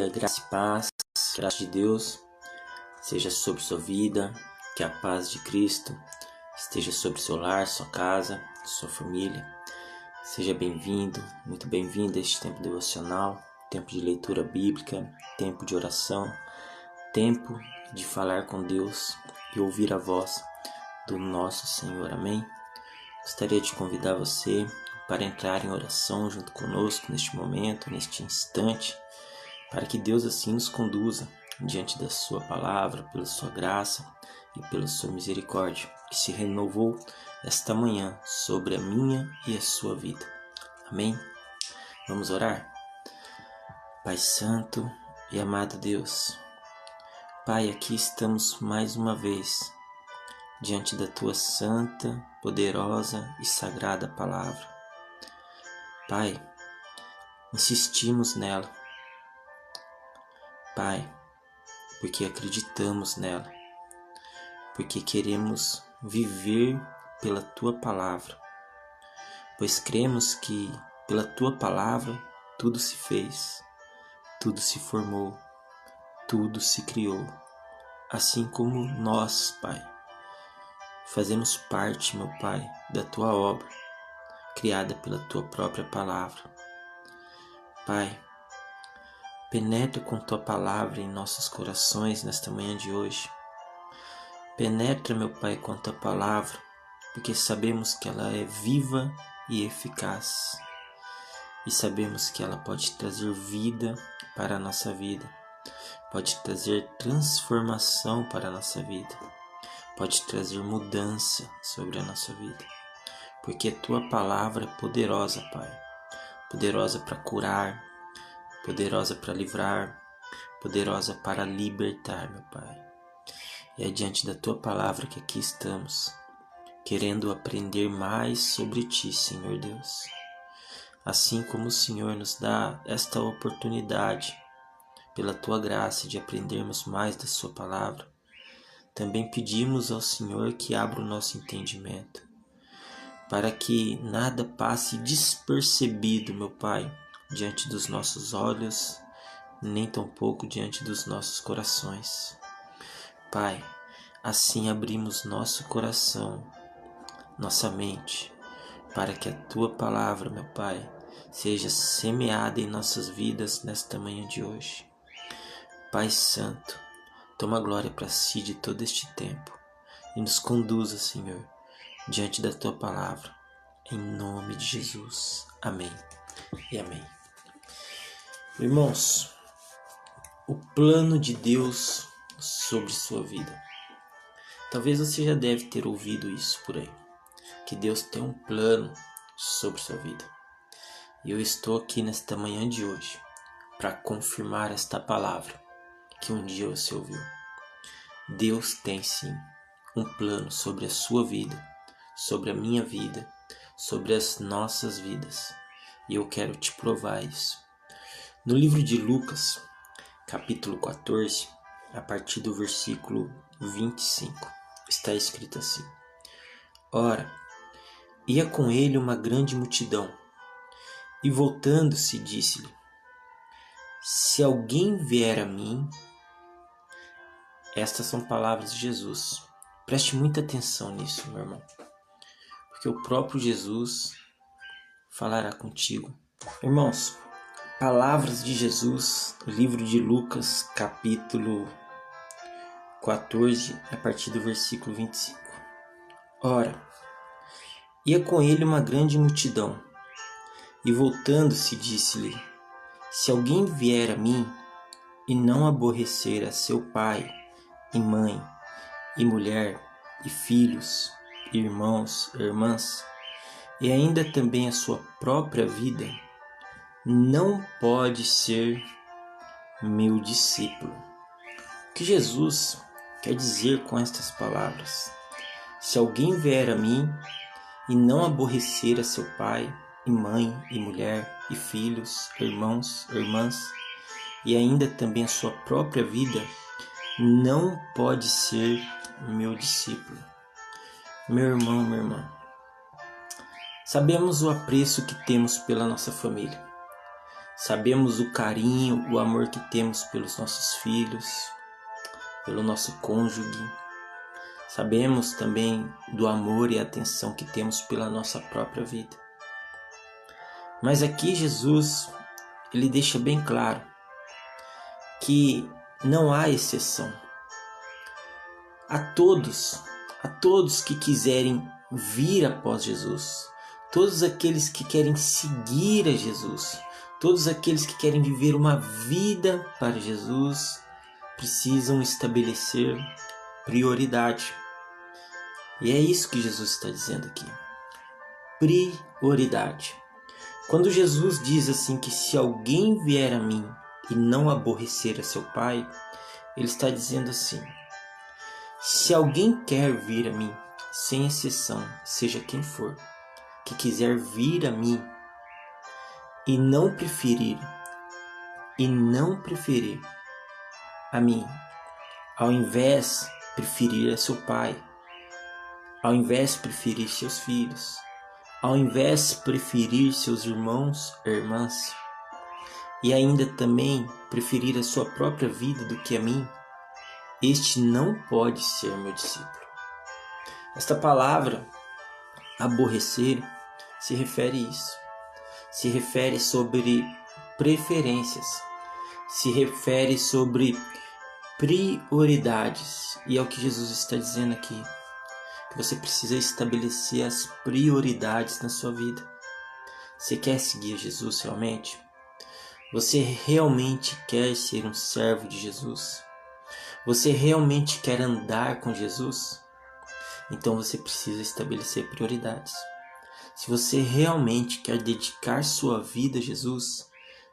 Graça e paz, graça de Deus seja sobre sua vida, que a paz de Cristo esteja sobre seu lar, sua casa, sua família. Seja bem-vindo, muito bem-vindo a este tempo devocional, tempo de leitura bíblica, tempo de oração, tempo de falar com Deus e ouvir a voz do nosso Senhor. Amém? Gostaria de convidar você para entrar em oração junto conosco neste momento, neste instante, para que Deus assim nos conduza diante da sua palavra, pela sua graça e pela sua misericórdia, que se renovou esta manhã sobre a minha e a sua vida. Amém? Vamos orar? Pai Santo e amado Deus, Pai, aqui estamos mais uma vez diante da tua santa, poderosa e sagrada palavra. Pai, insistimos nela. Pai, porque acreditamos nela, porque queremos viver pela Tua Palavra, pois cremos que pela Tua Palavra tudo se fez, tudo se formou, tudo se criou, assim como nós, Pai, fazemos parte, meu Pai, da Tua obra, criada pela Tua própria Palavra. Pai, penetra com Tua Palavra em nossos corações nesta manhã de hoje. Penetra, meu Pai, com Tua Palavra, porque sabemos que ela é viva e eficaz. E sabemos que ela pode trazer vida para a nossa vida. Pode trazer transformação para a nossa vida. Pode trazer mudança sobre a nossa vida. Porque a Tua Palavra é poderosa, Pai. Poderosa para curar, poderosa para livrar, poderosa para libertar, meu Pai. E é diante da Tua Palavra que aqui estamos, querendo aprender mais sobre Ti, Senhor Deus. Assim como o Senhor nos dá esta oportunidade, pela Tua graça, de aprendermos mais da Sua Palavra, também pedimos ao Senhor que abra o nosso entendimento, para que nada passe despercebido, meu Pai, diante dos nossos olhos, nem tampouco diante dos nossos corações. Pai, assim abrimos nosso coração, nossa mente, para que a Tua Palavra, meu Pai, seja semeada em nossas vidas nesta manhã de hoje. Pai Santo, toma glória para Si de todo este tempo e nos conduza, Senhor, diante da Tua Palavra, em nome de Jesus. Amém e amém. Irmãos, o plano de Deus sobre sua vida. Talvez você já deve ter ouvido isso por aí, que Deus tem um plano sobre sua vida. E eu estou aqui nesta manhã de hoje para confirmar esta palavra que um dia você ouviu. Deus tem sim um plano sobre a sua vida, sobre a minha vida, sobre as nossas vidas. E eu quero te provar isso. No livro de Lucas, capítulo 14, a partir do versículo 25, está escrito assim: Ora, ia com ele uma grande multidão, e voltando-se disse-lhe: Se alguém vier a mim... Estas são palavras de Jesus. Preste muita atenção nisso, meu irmão, porque o próprio Jesus falará contigo. Irmãos, palavras de Jesus, livro de Lucas, capítulo 14, a partir do versículo 25. Ora, ia com ele uma grande multidão, e voltando-se disse-lhe: Se alguém vier a mim e não aborrecer a seu pai e mãe, e mulher, e filhos, irmãos, irmãs, e ainda também a sua própria vida, não pode ser meu discípulo. O que Jesus quer dizer com estas palavras? Se alguém vier a mim e não aborrecer a seu pai, e mãe, e mulher, e filhos, irmãos, irmãs, e ainda também a sua própria vida, não pode ser meu discípulo. Meu irmão, minha irmã, sabemos o apreço que temos pela nossa família. sabemos o carinho, o amor que temos pelos nossos filhos, pelo nosso cônjuge. Sabemos também do amor e atenção que temos pela nossa própria vida. Mas aqui Jesus, ele deixa bem claro que não há exceção. A todos que quiserem vir após Jesus, todos aqueles que querem seguir a Jesus, todos aqueles que querem viver uma vida para Jesus, precisam estabelecer prioridade. E é isso que Jesus está dizendo aqui. Prioridade. Quando Jesus diz assim que se alguém vier a mim e não aborrecer a seu pai, ele está dizendo assim: se alguém quer vir a mim, sem exceção, seja quem for, que quiser vir a mim e não preferir a mim, ao invés de preferir a seu pai, ao invés de preferir seus filhos, ao invés de preferir seus irmãos e irmãs, e ainda também preferir a sua própria vida do que a mim, este não pode ser meu discípulo. Esta palavra, aborrecer, se refere a isso. Se refere sobre preferências, se refere sobre prioridades. E é o que Jesus está dizendo aqui, que você precisa estabelecer as prioridades na sua vida. Você quer seguir Jesus realmente? Você realmente quer ser um servo de Jesus? Você realmente quer andar com Jesus? Então você precisa estabelecer prioridades. Se você realmente quer dedicar sua vida a Jesus,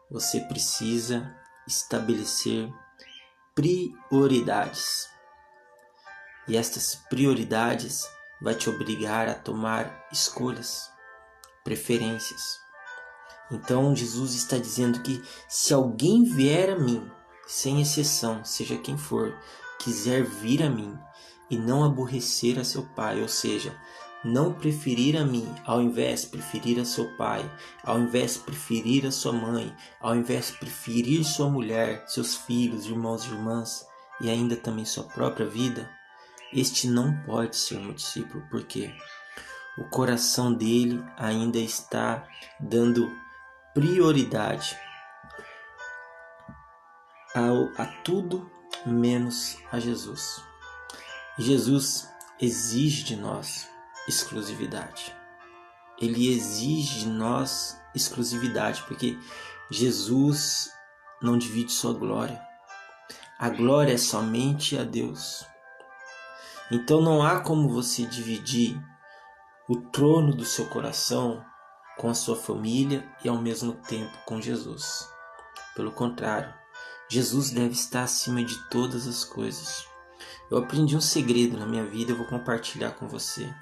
você precisa estabelecer prioridades. E estas prioridades vai te obrigar a tomar escolhas, preferências. Então Jesus está dizendo que se alguém vier a mim, sem exceção, seja quem for, quiser vir a mim e não aborrecer a seu pai, ou seja, não preferir a mim, ao invés de preferir a seu pai, ao invés de preferir a sua mãe, ao invés de preferir sua mulher, seus filhos, irmãos e irmãs, e ainda também sua própria vida, este não pode ser meu discípulo, porque o coração dele ainda está dando prioridade a tudo menos a Jesus. Jesus exige de nós exclusividade. Ele exige de nós exclusividade, porque Jesus não divide sua glória. A glória é somente a Deus. Então não há como você dividir o trono do seu coração com a sua família e ao mesmo tempo com Jesus. Pelo contrário, Jesus deve estar acima de todas as coisas. Eu aprendi um segredo na minha vida, eu vou compartilhar com você.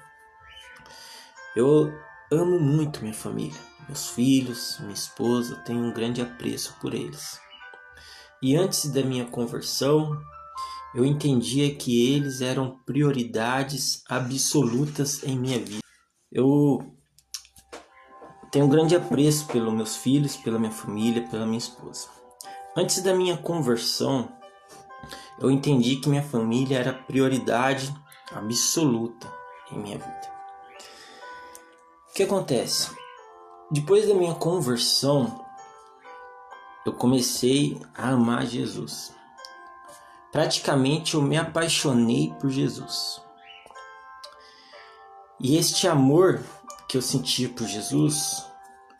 Eu amo muito minha família, meus filhos, minha esposa, eu tenho um grande apreço por eles. E antes da minha conversão, eu entendia que eles eram prioridades absolutas em minha vida. Eu tenho um grande apreço pelos meus filhos, pela minha família, pela minha esposa. Antes da minha conversão, eu entendi que minha família era prioridade absoluta em minha vida. O que acontece? Depois da minha conversão, eu comecei a amar Jesus. Praticamente eu me apaixonei por Jesus. E este amor que eu sentia por Jesus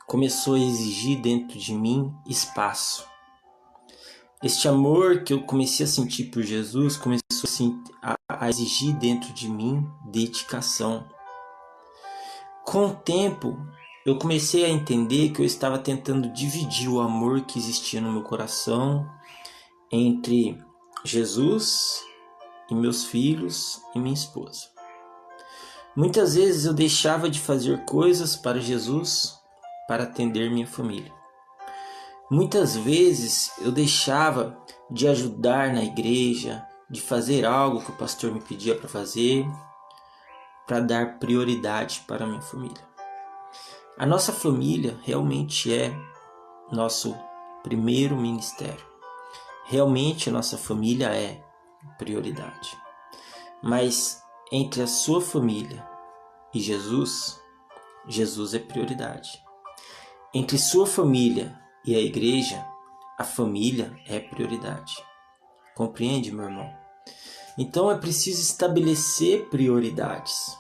começou a exigir dentro de mim espaço. Este amor que eu comecei a sentir por Jesus começou a exigir dentro de mim dedicação. Com o tempo, eu comecei a entender que eu estava tentando dividir o amor que existia no meu coração entre Jesus e meus filhos e minha esposa. Muitas vezes eu deixava de fazer coisas para Jesus para atender minha família. Muitas vezes eu deixava de ajudar na igreja, de fazer algo que o pastor me pedia para fazer, para dar prioridade para a minha família. A nossa família realmente é nosso primeiro ministério. Realmente a nossa família é prioridade. Mas entre a sua família e Jesus, Jesus é prioridade. Entre sua família e a igreja, a família é prioridade. Compreende, meu irmão? Então é preciso estabelecer prioridades.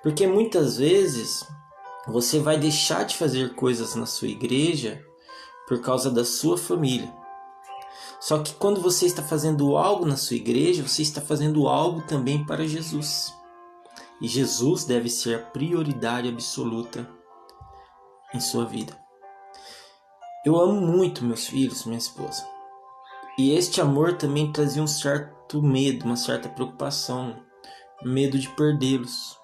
Porque muitas vezes você vai deixar de fazer coisas na sua igreja por causa da sua família. Só que quando você está fazendo algo na sua igreja, você está fazendo algo também para Jesus. E Jesus deve ser a prioridade absoluta em sua vida. Eu amo muito meus filhos, minha esposa. E este amor também trazia um certo medo, uma certa preocupação, medo de perdê-los.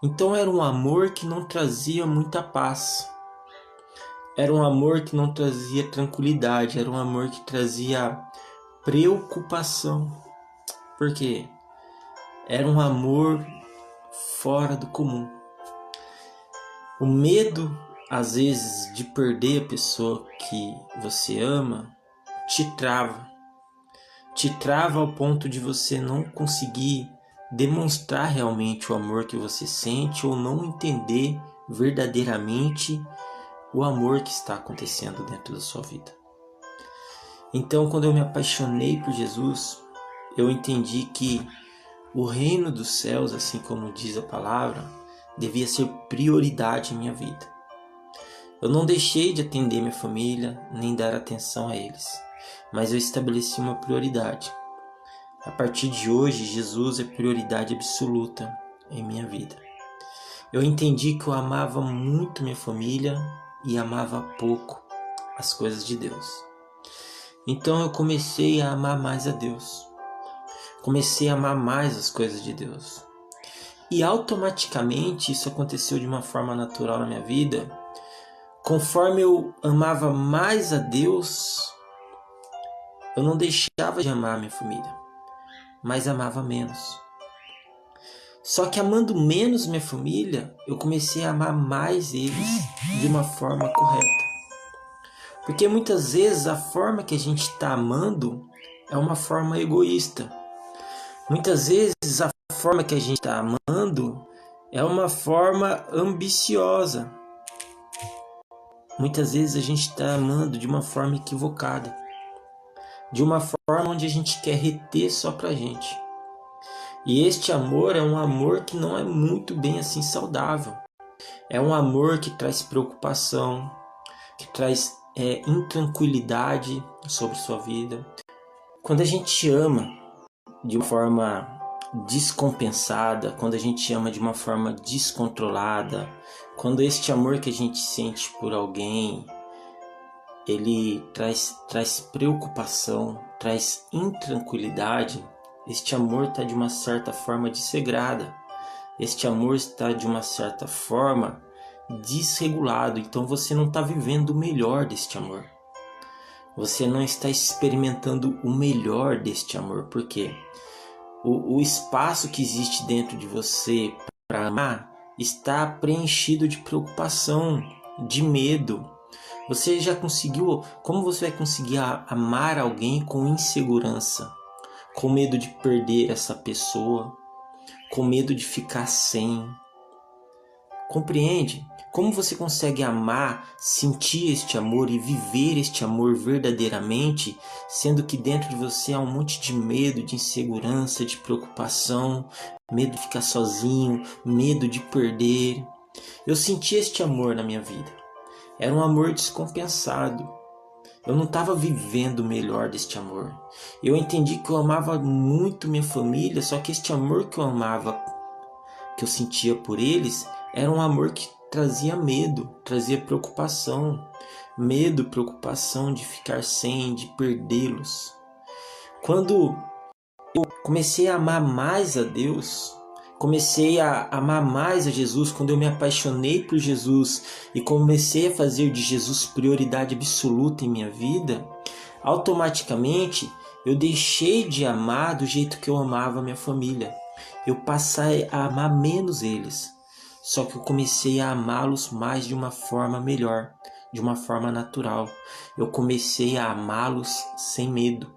Então era um amor que não trazia muita paz. Era um amor que não trazia tranquilidade, era um amor que trazia preocupação. Por quê? Era um amor fora do comum. O medo, às vezes, de perder a pessoa que você ama, te trava. Te trava ao ponto de você não conseguir demonstrar realmente o amor que você sente ou não entender verdadeiramente o amor que está acontecendo dentro da sua vida. Então, quando eu me apaixonei por Jesus, eu entendi que o reino dos céus, assim como diz a palavra, devia ser prioridade em minha vida. Eu não deixei de atender minha família, nem dar atenção a eles, mas eu estabeleci uma prioridade. A partir de hoje, Jesus é prioridade absoluta em minha vida. Eu entendi que eu amava muito minha família e amava pouco as coisas de Deus. Então eu comecei a amar mais a Deus. Comecei a amar mais as coisas de Deus. E automaticamente isso aconteceu de uma forma natural na minha vida. Conforme eu amava mais a Deus, eu não deixava de amar minha família, mas amava menos. Só que amando menos minha família, eu comecei a amar mais eles de uma forma correta. Porque muitas vezes a forma que a gente está amando é uma forma egoísta. Muitas vezes a forma que a gente está amando é uma forma ambiciosa. Muitas vezes a gente está amando de uma forma equivocada. De uma forma onde a gente quer reter só pra gente. E este amor é um amor que não é muito bem assim saudável. É um amor que traz preocupação, que traz intranquilidade sobre sua vida. Quando a gente ama de uma forma descompensada, quando a gente ama de uma forma descontrolada, quando este amor que a gente sente por alguém, ele traz preocupação, traz intranquilidade, este amor está de uma certa forma desregrada. Este amor está de uma certa forma desregulado. Então você não está vivendo o melhor deste amor. Você não está experimentando o melhor deste amor. Por quê? O espaço que existe dentro de você para amar está preenchido de preocupação, de medo. Você já conseguiu? Como você vai conseguir amar alguém com insegurança? Com medo de perder essa pessoa? Com medo de ficar sem? Compreende? Como você consegue amar, sentir este amor e viver este amor verdadeiramente, sendo que dentro de você há um monte de medo, de insegurança, de preocupação, medo de ficar sozinho, medo de perder? Eu senti este amor na minha vida. Era um amor descompensado. Eu não estava vivendo o melhor deste amor. Eu entendi que eu amava muito minha família, só que este amor que eu amava, que eu sentia por eles, era um amor que trazia medo, trazia preocupação. Medo, preocupação de ficar sem, de perdê-los. Quando eu comecei a amar mais a Deus, comecei a amar mais a Jesus, quando eu me apaixonei por Jesus e comecei a fazer de Jesus prioridade absoluta em minha vida, automaticamente eu deixei de amar do jeito que eu amava a minha família. Eu passei a amar menos eles, só que eu comecei a amá-los mais de uma forma melhor, de uma forma natural. Eu comecei a amá-los sem medo,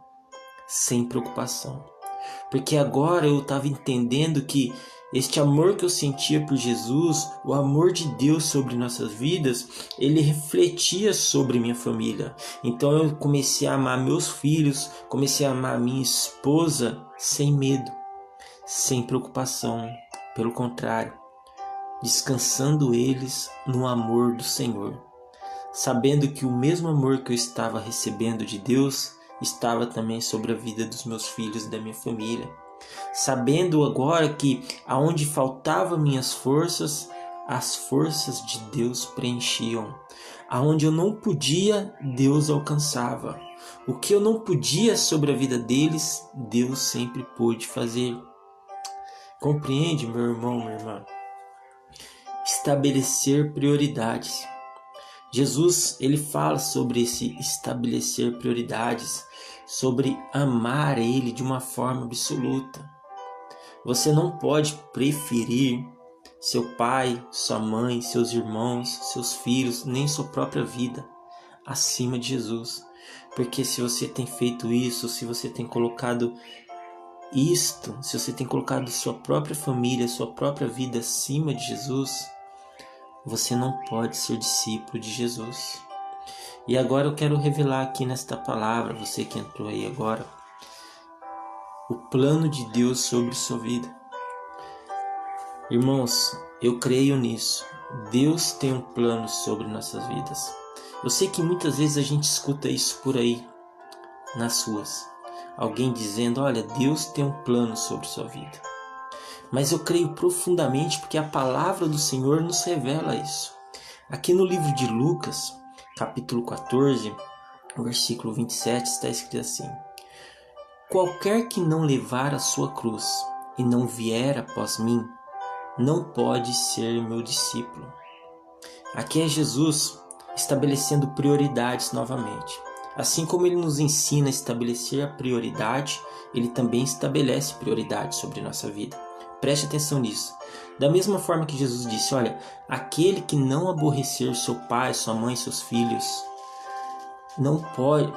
sem preocupação. Porque agora eu estava entendendo que este amor que eu sentia por Jesus, o amor de Deus sobre nossas vidas, ele refletia sobre minha família. Então eu comecei a amar meus filhos, comecei a amar minha esposa sem medo, sem preocupação. Pelo contrário, descansando eles no amor do Senhor, sabendo que o mesmo amor que eu estava recebendo de Deus estava também sobre a vida dos meus filhos e da minha família. Sabendo agora que aonde faltavam minhas forças, as forças de Deus preenchiam. Aonde eu não podia, Deus alcançava. O que eu não podia sobre a vida deles, Deus sempre pôde fazer. Compreende, meu irmão, minha irmã? Estabelecer prioridades. Jesus, ele fala sobre esse estabelecer prioridades, sobre amar Ele de uma forma absoluta. Você não pode preferir seu pai, sua mãe, seus irmãos, seus filhos, nem sua própria vida acima de Jesus. Porque se você tem feito isso, se você tem colocado isto, se você tem colocado sua própria família, sua própria vida acima de Jesus, você não pode ser discípulo de Jesus. E agora eu quero revelar aqui nesta palavra, você que entrou aí agora, o plano de Deus sobre sua vida. Irmãos, eu creio nisso. Deus tem um plano sobre nossas vidas. Eu sei que muitas vezes a gente escuta isso por aí, nas ruas. Alguém dizendo, olha, Deus tem um plano sobre sua vida. Mas eu creio profundamente porque a palavra do Senhor nos revela isso. Aqui no livro de Lucas, capítulo 14, versículo 27, está escrito assim: qualquer que não levar a sua cruz e não vier após mim, não pode ser meu discípulo. Aqui é Jesus estabelecendo prioridades novamente. Assim como ele nos ensina a estabelecer a prioridade, ele também estabelece prioridades sobre nossa vida. Preste atenção nisso. Da mesma forma que Jesus disse, olha, aquele que não aborrecer seu pai, sua mãe, seus filhos, não pode...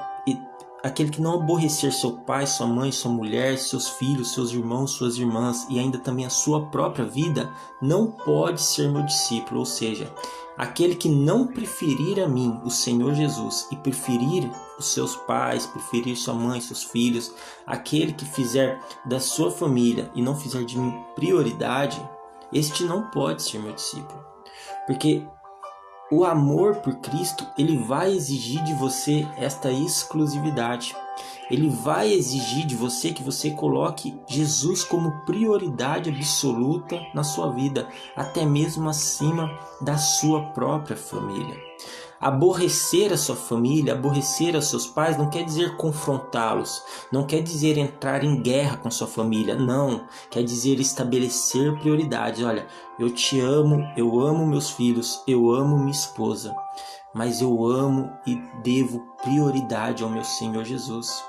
Aquele que não aborrecer seu pai, sua mãe, sua mulher, seus filhos, seus irmãos, suas irmãs e ainda também a sua própria vida, não pode ser meu discípulo. Ou seja, aquele que não preferir a mim, o Senhor Jesus, e preferir os seus pais, preferir sua mãe, seus filhos, aquele que fizer da sua família e não fizer de mim prioridade, este não pode ser meu discípulo. Porque o amor por Cristo, ele vai exigir de você esta exclusividade. Ele vai exigir de você que você coloque Jesus como prioridade absoluta na sua vida, até mesmo acima da sua própria família. Aborrecer a sua família, aborrecer os seus pais não quer dizer confrontá-los, não quer dizer entrar em guerra com sua família, não, quer dizer estabelecer prioridades. Olha, eu te amo, eu amo meus filhos, eu amo minha esposa, mas eu amo e devo prioridade ao meu Senhor Jesus.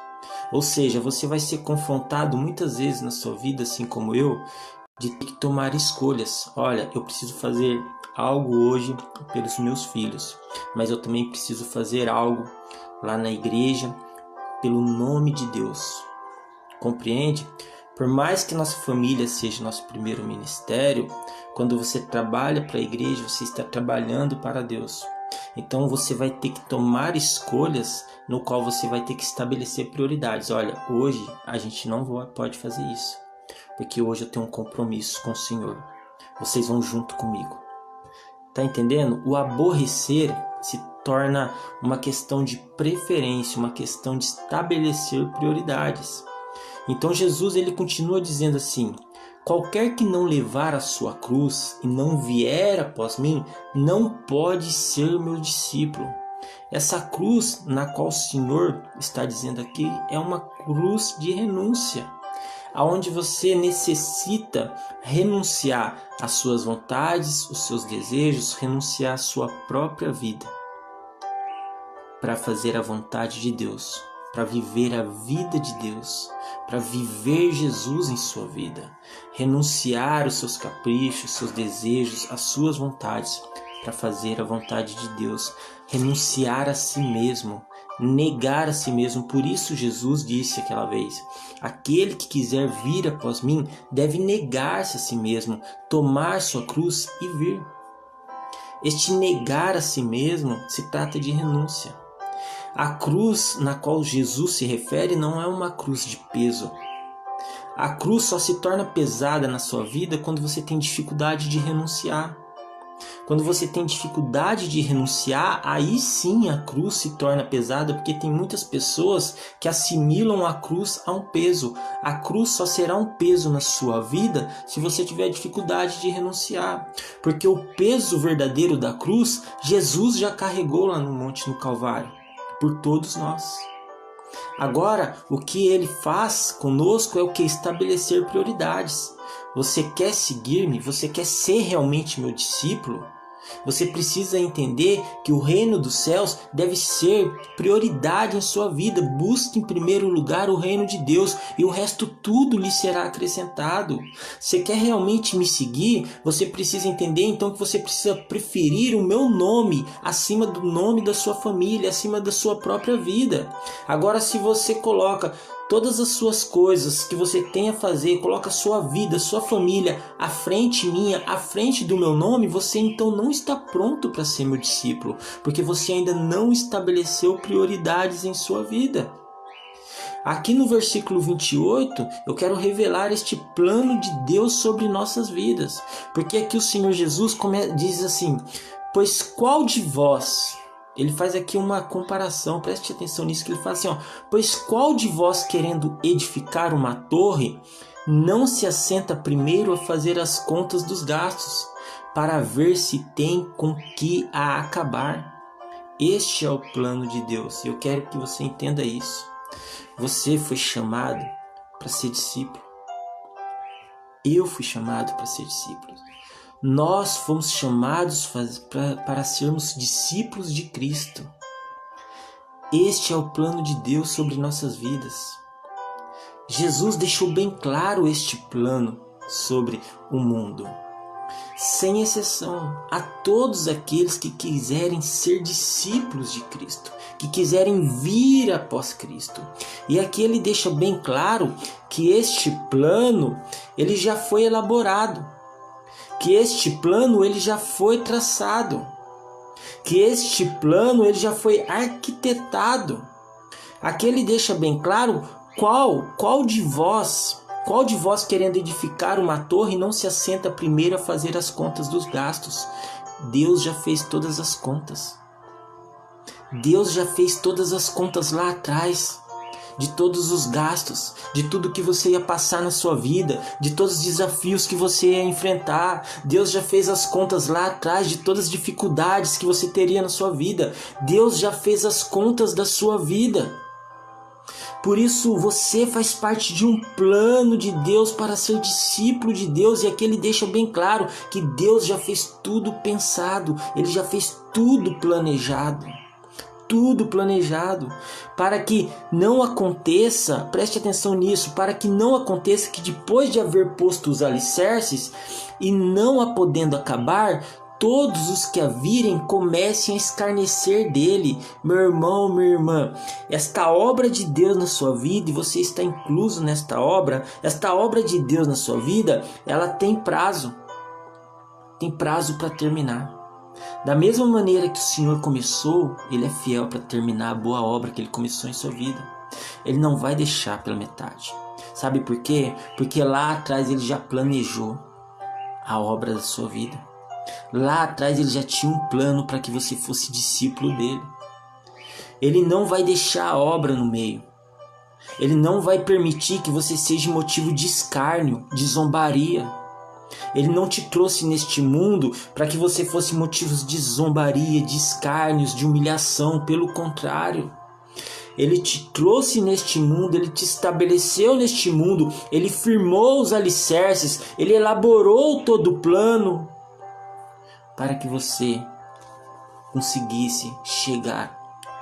Ou seja, você vai ser confrontado muitas vezes na sua vida, assim como eu, de ter que tomar escolhas. Olha, eu preciso fazer algo hoje pelos meus filhos, mas eu também preciso fazer algo lá na igreja pelo nome de Deus. Compreende? Por mais que nossa família seja nosso primeiro ministério, quando você trabalha para a igreja, você está trabalhando para Deus. Então você vai ter que tomar escolhas no qual você vai ter que estabelecer prioridades. Olha, hoje a gente não pode fazer isso, porque hoje eu tenho um compromisso com o Senhor. Vocês vão junto comigo. Tá entendendo? O aborrecer se torna uma questão de preferência, uma questão de estabelecer prioridades. Então Jesus, ele continua dizendo assim: qualquer que não levar a sua cruz e não vier após mim, não pode ser meu discípulo. Essa cruz na qual o Senhor está dizendo aqui é uma cruz de renúncia, aonde você necessita renunciar às suas vontades, os seus desejos, renunciar à sua própria vida para fazer a vontade de Deus, para viver a vida de Deus, para viver Jesus em sua vida, renunciar os seus caprichos, seus desejos, as suas vontades, para fazer a vontade de Deus, renunciar a si mesmo, negar a si mesmo. Por isso Jesus disse aquela vez: aquele que quiser vir após mim deve negar-se a si mesmo, tomar sua cruz e vir. Este negar a si mesmo se trata de renúncia. A cruz na qual Jesus se refere não é uma cruz de peso. A cruz só se torna pesada na sua vida quando você tem dificuldade de renunciar. Quando você tem dificuldade de renunciar, aí sim a cruz se torna pesada, porque tem muitas pessoas que assimilam a cruz a um peso. A cruz só será um peso na sua vida se você tiver dificuldade de renunciar. Porque o peso verdadeiro da cruz, Jesus já carregou lá no monte no Calvário, por todos nós. Agora, o que ele faz conosco é o que? Estabelecer prioridades. Você quer seguir-me? Você quer ser realmente meu discípulo? Você precisa entender que o reino dos céus deve ser prioridade em sua vida. Busque em primeiro lugar o reino de Deus e o resto tudo lhe será acrescentado. Você quer realmente me seguir? Você precisa entender então que você precisa preferir o meu nome acima do nome da sua família, acima da sua própria vida. Agora, se você coloca todas as suas coisas que você tem a fazer, coloca a sua vida, sua família à frente minha, à frente do meu nome, você então não está pronto para ser meu discípulo, porque você ainda não estabeleceu prioridades em sua vida. Aqui no versículo 28, eu quero revelar este plano de Deus sobre nossas vidas, porque aqui o Senhor Jesus diz assim: pois qual de vós... Ele faz aqui uma comparação, preste atenção nisso, que ele fala assim, pois qual de vós, querendo edificar uma torre, não se assenta primeiro a fazer as contas dos gastos, para ver se tem com que a acabar? Este é o plano de Deus, e eu quero que você entenda isso. Você foi chamado para ser discípulo. Eu fui chamado para ser discípulo. Nós fomos chamados para sermos discípulos de Cristo. Este é o plano de Deus sobre nossas vidas. Jesus deixou bem claro este plano sobre o mundo. Sem exceção, a todos aqueles que quiserem ser discípulos de Cristo, que quiserem vir após Cristo. E aqui ele deixa bem claro que este plano ele já foi elaborado. Que este plano ele já foi traçado, que este plano ele já foi arquitetado. Aqui ele deixa bem claro qual de vós querendo edificar uma torre não se assenta primeiro a fazer as contas dos gastos. Deus já fez todas as contas. Deus já fez todas as contas lá atrás. De todos os gastos, de tudo que você ia passar na sua vida, de todos os desafios que você ia enfrentar. Deus já fez as contas lá atrás de todas as dificuldades que você teria na sua vida. Deus já fez as contas da sua vida. Por isso você faz parte de um plano de Deus para ser discípulo de Deus. E aqui ele deixa bem claro que Deus já fez tudo pensado, ele já fez tudo planejado. Tudo planejado, para que não aconteça, preste atenção nisso, para que não aconteça que depois de haver posto os alicerces e não a podendo acabar, todos os que a virem comecem a escarnecer dele. Meu irmão, minha irmã, esta obra de Deus na sua vida, e você está incluso nesta obra, esta obra de Deus na sua vida, ela tem prazo para terminar. Da mesma maneira que o Senhor começou, ele é fiel para terminar a boa obra que ele começou em sua vida. Ele não vai deixar pela metade. Sabe por quê? Porque lá atrás ele já planejou a obra da sua vida. Lá atrás ele já tinha um plano para que você fosse discípulo dele. Ele não vai deixar a obra no meio. Ele não vai permitir que você seja motivo de escárnio, de zombaria. Ele não te trouxe neste mundo para que você fosse motivos de zombaria, de escárnios, de humilhação. Pelo contrário, ele te trouxe neste mundo, ele te estabeleceu neste mundo, ele firmou os alicerces, ele elaborou todo o plano para que você conseguisse chegar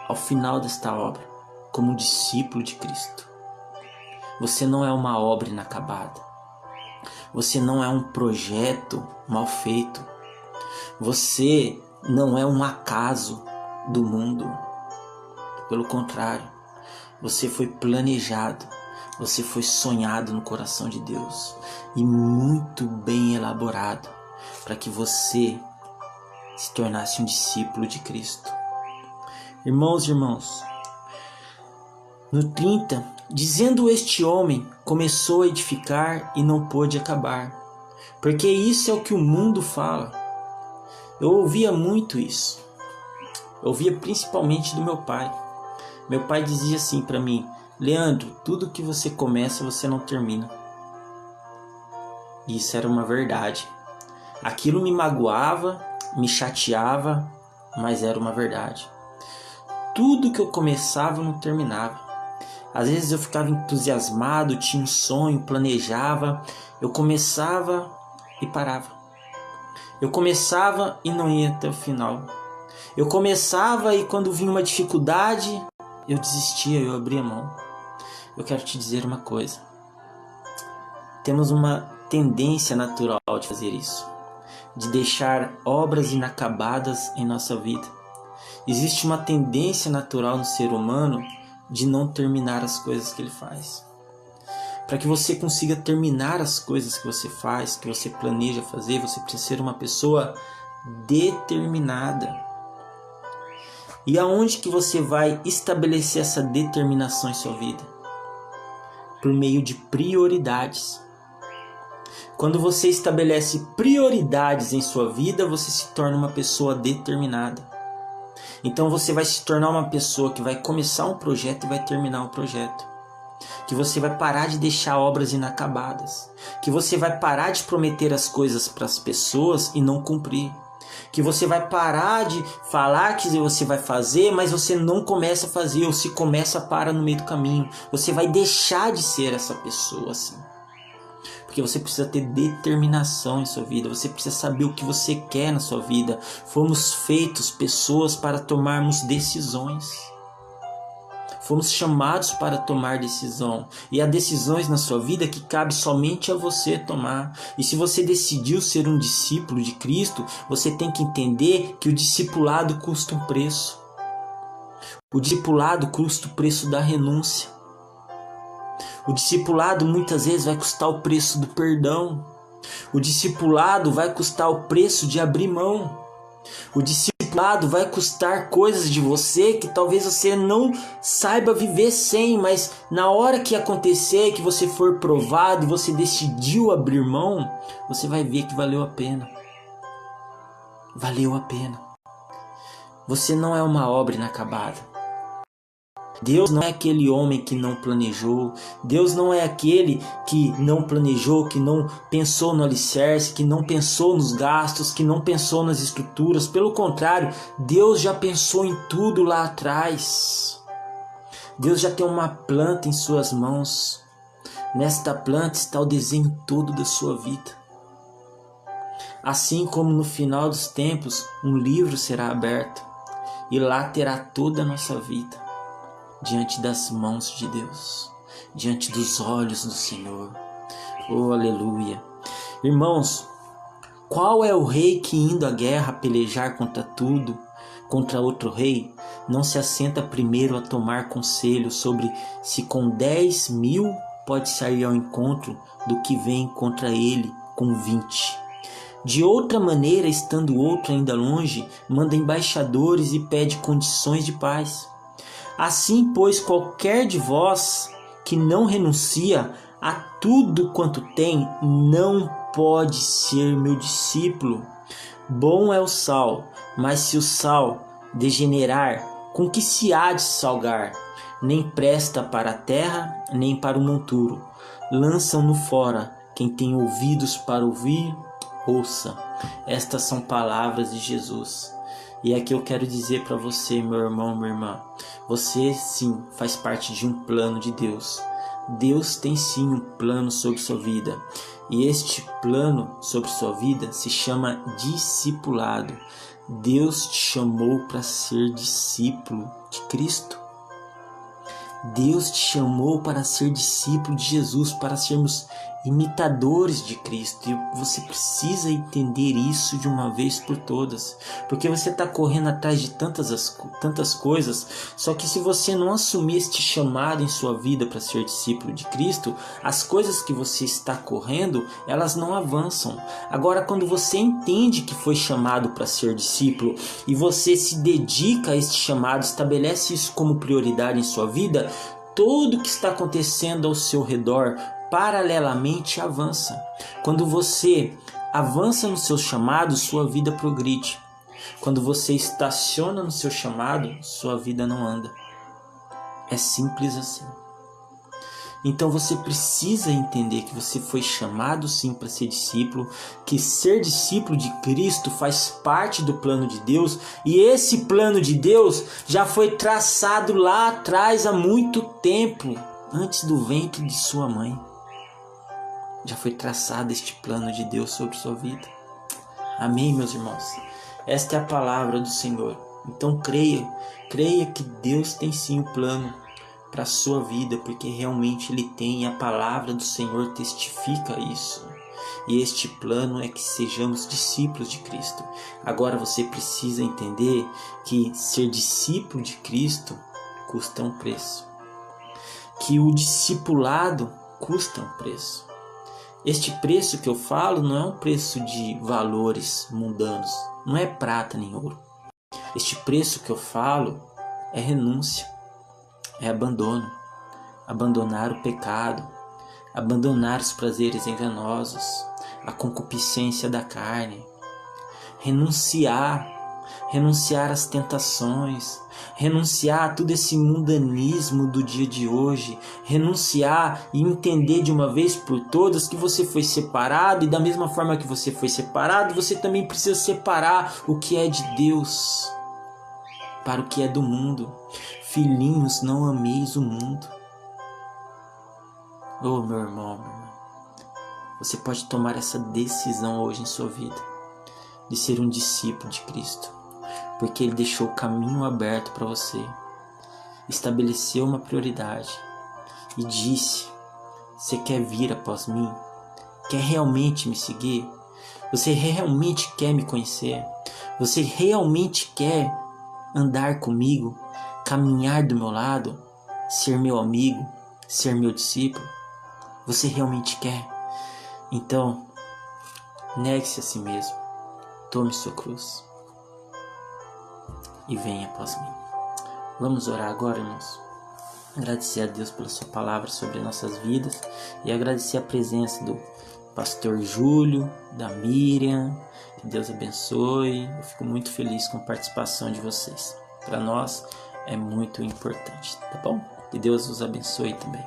ao final desta obra como um discípulo de Cristo. Você não é uma obra inacabada. Você não é um projeto mal feito. Você não é um acaso do mundo. Pelo contrário, você foi planejado, você foi sonhado no coração de Deus e muito bem elaborado para que você se tornasse um discípulo de Cristo. Irmãos e irmãos, no 30, dizendo este homem, começou a edificar e não pôde acabar, porque isso é o que o mundo fala. Eu ouvia muito isso, eu ouvia principalmente do meu pai. Meu pai dizia assim para mim: Leandro, tudo que você começa você não termina. E isso era uma verdade. Aquilo me magoava, me chateava, mas era uma verdade. Tudo que eu começava eu não terminava. Às vezes eu ficava entusiasmado, tinha um sonho, planejava, eu começava e parava. Eu começava e não ia até o final. Eu começava e quando vinha uma dificuldade, eu desistia, eu abria mão. Eu quero te dizer uma coisa. Temos uma tendência natural de fazer isso, de deixar obras inacabadas em nossa vida. Existe uma tendência natural no ser humano de não terminar as coisas que ele faz. Para que você consiga terminar as coisas que você faz, que você planeja fazer, você precisa ser uma pessoa determinada. E aonde que você vai estabelecer essa determinação em sua vida? Por meio de prioridades. Quando você estabelece prioridades em sua vida, você se torna uma pessoa determinada. Então você vai se tornar uma pessoa que vai começar um projeto e vai terminar um projeto. Que você vai parar de deixar obras inacabadas. Que você vai parar de prometer as coisas para as pessoas e não cumprir. Que você vai parar de falar que você vai fazer, mas você não começa a fazer, ou se começa, para no meio do caminho. Você vai deixar de ser essa pessoa assim. Porque você precisa ter determinação em sua vida. Você precisa saber o que você quer na sua vida. Fomos feitos pessoas para tomarmos decisões. Fomos chamados para tomar decisão. E há decisões na sua vida que cabe somente a você tomar. E se você decidiu ser um discípulo de Cristo, você tem que entender que o discipulado custa um preço. O discipulado custa o preço da renúncia. O discipulado muitas vezes vai custar o preço do perdão. O discipulado vai custar o preço de abrir mão. O discipulado vai custar coisas de você que talvez você não saiba viver sem, mas na hora que acontecer, que você for provado e você decidiu abrir mão, você vai ver que valeu a pena. Valeu a pena. Você não é uma obra inacabada. Deus não é aquele homem que não planejou. Deus não é aquele que não planejou, que não pensou no alicerce, que não pensou nos gastos, que não pensou nas estruturas. Pelo contrário, Deus já pensou em tudo lá atrás. Deus já tem uma planta em suas mãos. Nesta planta está o desenho todo da sua vida. Assim como no final dos tempos, um livro será aberto e lá terá toda a nossa vida. Diante das mãos de Deus, diante dos olhos do Senhor. Oh, aleluia. Irmãos, qual é o rei que indo à guerra pelejar contra tudo, contra outro rei, não se assenta primeiro a tomar conselho sobre se com 10.000 pode sair ao encontro do que vem contra ele com 20? De outra maneira, estando outro ainda longe, manda embaixadores e pede condições de paz. Assim, pois, qualquer de vós que não renuncia a tudo quanto tem, não pode ser meu discípulo. Bom é o sal, mas se o sal degenerar, com que se há de salgar? Nem presta para a terra, nem para o monturo. Lançam-no fora. Quem tem ouvidos para ouvir, ouça. Estas são palavras de Jesus. E é que eu quero dizer para você, meu irmão, minha irmã, você sim faz parte de um plano de Deus. Deus tem sim um plano sobre sua vida. E este plano sobre sua vida se chama discipulado. Deus te chamou para ser discípulo de Cristo. Deus te chamou para ser discípulo de Jesus, para sermos imitadores de Cristo. E você precisa entender isso de uma vez por todas, porque você está correndo atrás de tantas coisas, só que se você não assumir este chamado em sua vida para ser discípulo de Cristo, as coisas que você está correndo, elas não avançam. Agora, quando você entende que foi chamado para ser discípulo e você se dedica a este chamado, estabelece isso como prioridade em sua vida, tudo o que está acontecendo ao seu redor paralelamente avança. Quando você avança no seu chamado, sua vida progride. Quando você estaciona no seu chamado, sua vida não anda. É simples assim. Então você precisa entender que você foi chamado sim para ser discípulo, que ser discípulo de Cristo faz parte do plano de Deus, e esse plano de Deus já foi traçado lá atrás há muito tempo, antes do ventre de sua mãe. Já foi traçado este plano de Deus sobre sua vida. Amém, meus irmãos? Esta é a palavra do Senhor. Então creia que Deus tem sim o plano para a sua vida, porque realmente Ele tem, e a palavra do Senhor testifica isso. E este plano é que sejamos discípulos de Cristo. Agora você precisa entender que ser discípulo de Cristo custa um preço. Que o discipulado custa um preço. Este preço que eu falo não é um preço de valores mundanos, não é prata nem ouro. Este preço que eu falo é renúncia, é abandono, abandonar o pecado, abandonar os prazeres enganosos, a concupiscência da carne, renunciar às tentações, renunciar a todo esse mundanismo do dia de hoje, renunciar e entender de uma vez por todas que você foi separado, e da mesma forma que você foi separado, você também precisa separar o que é de Deus para o que é do mundo. Filhinhos, não ameis o mundo. Oh, meu irmão, minha irmã, você pode tomar essa decisão hoje em sua vida, de ser um discípulo de Cristo, porque Ele deixou o caminho aberto para você, estabeleceu uma prioridade e disse: você quer vir após mim? Quer realmente me seguir? Você realmente quer me conhecer? Você realmente quer andar comigo, caminhar do meu lado, ser meu amigo, ser meu discípulo? Você realmente quer? Então, negue-se a si mesmo, tome sua cruz e venha após mim. Vamos orar agora, irmãos. Agradecer a Deus pela sua palavra sobre nossas vidas e agradecer a presença do pastor Júlio, da Miriam. Que Deus abençoe. Eu fico muito feliz com a participação de vocês. Para nós é muito importante, tá bom? Que Deus os abençoe também.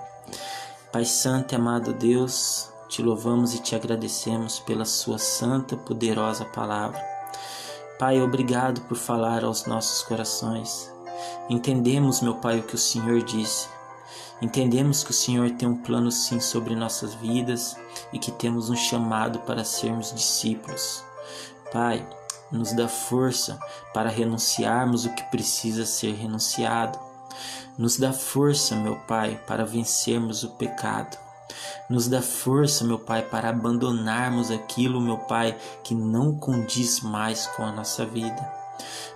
Pai santo e amado Deus, te louvamos e te agradecemos pela sua santa, poderosa palavra. Pai, obrigado por falar aos nossos corações. Entendemos, meu Pai, o que o Senhor disse. Entendemos que o Senhor tem um plano sim sobre nossas vidas e que temos um chamado para sermos discípulos. Pai, nos dá força para renunciarmos o que precisa ser renunciado. Nos dá força, meu Pai, para vencermos o pecado. Nos dá força, meu Pai, para abandonarmos aquilo, meu Pai, que não condiz mais com a nossa vida.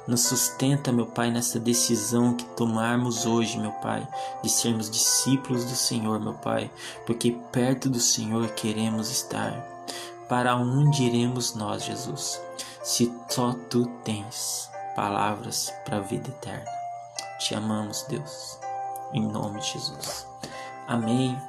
Nos sustenta, meu Pai, nessa decisão que tomarmos hoje, meu Pai, de sermos discípulos do Senhor, meu Pai, porque perto do Senhor queremos estar. Para onde iremos nós, Jesus, se só Tu tens palavras para a vida eterna? Te amamos, Deus, em nome de Jesus. Amém